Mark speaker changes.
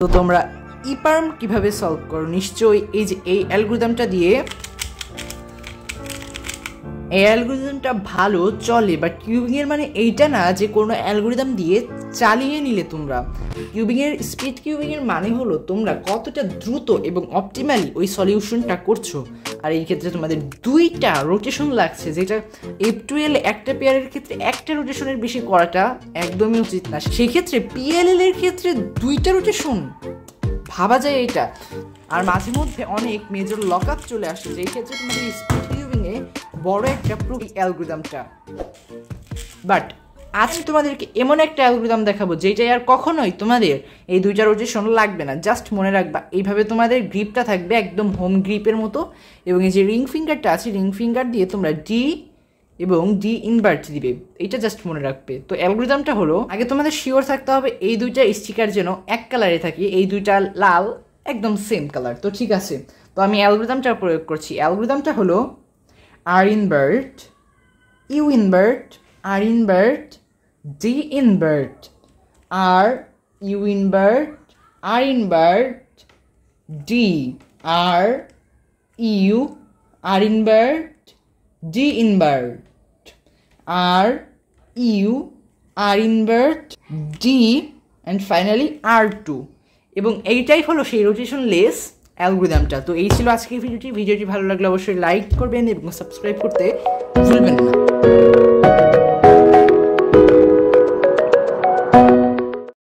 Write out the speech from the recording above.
Speaker 1: তো তোমরা ইপার্ম কিভাবে সলভ করো, নিশ্চয়ই এই যে এই অ্যালগরিদমটা দিয়ে। এই অ্যালগরিদমটা ভালো চলে, বাট কিউবিং এর মানে এইটা না যে কোনো অ্যালগরিদম দিয়ে চালিয়ে নিলে তোমরা কিউবিং এর স্পিড কিউবিং এর মানে হলো তোমরা কতটা দ্রুত এবং অপটিমালি ওই সলিউশনটা করছো। আর এই ক্ষেত্রে তোমাদের দুইটা রোটেশন লাগছে, যেটা F12 একটা পেয়ারের ক্ষেত্রে একটা রোটেশনের বেশি করাটা একদমই উচিত না। সেই ক্ষেত্রে PLL এর ক্ষেত্রে দুইটা রোটেশন ভাবা যায় এটা। আর মাঝে মধ্যে অনেক মেজর লক আপ চলে আসে, যেই ক্ষেত্রে তোমাদের স্পিড কিউবিং এ বড় একটা অ্যালগরিদমটা। বাট আজ তোমাদেরকে এমন একটা অ্যালগরিদম দেখাবো যেটাই আর কখনোই তোমাদের এই দুইটা রোটেশন লাগবে না। জাস্ট মনে রাখবা এইভাবে তোমাদের গ্রিপটা থাকবে একদম হোম গ্রিপের মতো, এবং এই যে রিং ফিঙ্গারটা আছে রিং ফিঙ্গার দিয়ে তোমরা ডি এবং ডি ইনভার্ট দিবে, এটা জাস্ট মনে রাখবে। তো অ্যালগরিদমটা হলো, আগে তোমাদের শিওর থাকতে হবে এই দুইটা স্টিকার যেন এক কালারে থাকে, এই দুইটা লাল একদম সেম কালার। তো ঠিক আছে, তো আমি অ্যালগরিদমটা প্রয়োগ করছি। অ্যালগরিদমটা হলো R invert, U invert, R invert, D invert, R U invert, R invert, D, R U, R invert, D invert, R U, R invert, D, and finally R2। এবং এইটাই হলো সেই রোটেশন লেস অ্যালগরিদমটা। তো এই ছিল আজকের ভিডিওটি। ভিডিওটি ভালো লাগলে অবশ্যই লাইক করবেন এবং সাবস্ক্রাইব করতে ভুলবেন না।